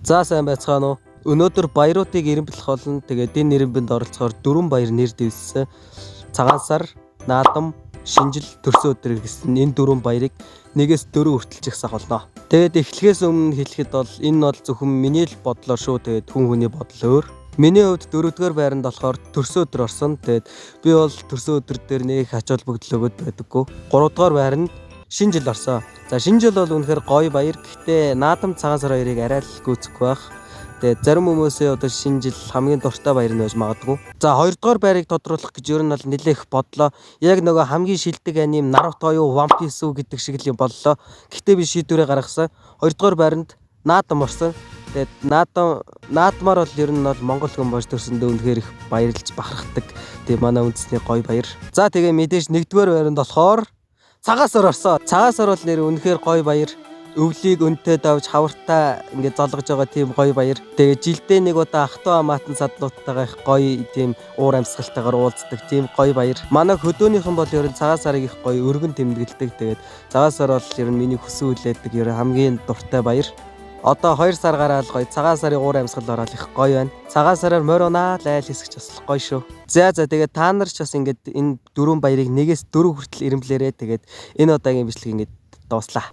За сайн байцгаана уу. Өнөөдөр баяруудыг ирэмблэх болно. Тэгээд энэ ирэмбэнд оролцохоор 4 баяр нэр дэвссэн. Цагаан сар, наадам, шинжил, төрсөн өдөр гэсэн энэ 4 баярыг 1-4 хүртэл жигсах болно. Тэгээд эхлэхээс өмнө хэлэхэд бол энэ бол зөвхөн миний л бодлоор шүү. Тэгээд хүн хүний бодол өөр. Миний хувьд 4-р байранд болохоор төрсөн өдөр орсон. Тэгээд би бол төрсөн өдөр дээр нэг ач холбогдлогод байдаггүй. 3-р байранд шинэ жил орсон. За шинэ жил бол үнэхээр гоё баяр. Гэхдээ наадам цагаан сар хоёрыг арай л гүйцэхгүй байх. Тэгээд зарим хүмүүсээ одоо шинэ жил хамгийн дуртай баяр нь байж магадгүй. За 2-р байрыг тодруулах гэж ер нь бол нэлээх бодлоо. Яг нөгөө хамгийн шилдэг аним Наруто юу One Piece үү гэдэг шиг л юм боллоо. Гэхдээ би шийдвэрээ гаргасан. 2-р байранд наадам орсон. Тэгээд наадмаар бол ер нь бол Монгол хүн болж төрсөндөө үнэхээр их баярлж бахархдаг. Тэгээд манай үндэсний гоё баяр. За тэгээ мэдээж 1-р байранд болохоор цагаан сар орсон. Цагаан сар бол нэр үнэхээр гоё баяр. Өвлийг өнтөө давж хавартаа ингээд золгож байгаа тийм гоё баяр. Тэгээ жилдээ нэг удаа ах トゥ амаатан садлуудтайгаа их гоё тийм уур амьсгалтайгаар уулздаг тийм гоё баяр. Манай хөдөөнийхэн бол ер нь цагаан сарыг их гоё өргөн тэмдэглэдэг. Тэгээд цагаан сар бол ер нь миний хүсэн үлээдэг ер нь хамгийн дуртай баяр. Одоо 2 сар гараад гоё цагаан сарын уур амьсгал ороод их гоё байна. Цагаан сараар моринаа л айл хэсэгч бас гоё шүү. За тэгээд та нар ч бас ингээд энэ 4 баярыг 1-4 хүртэл ирэмблээрээ. Тэгээд энэ удаагийн бичлэг ингээд дууслаа.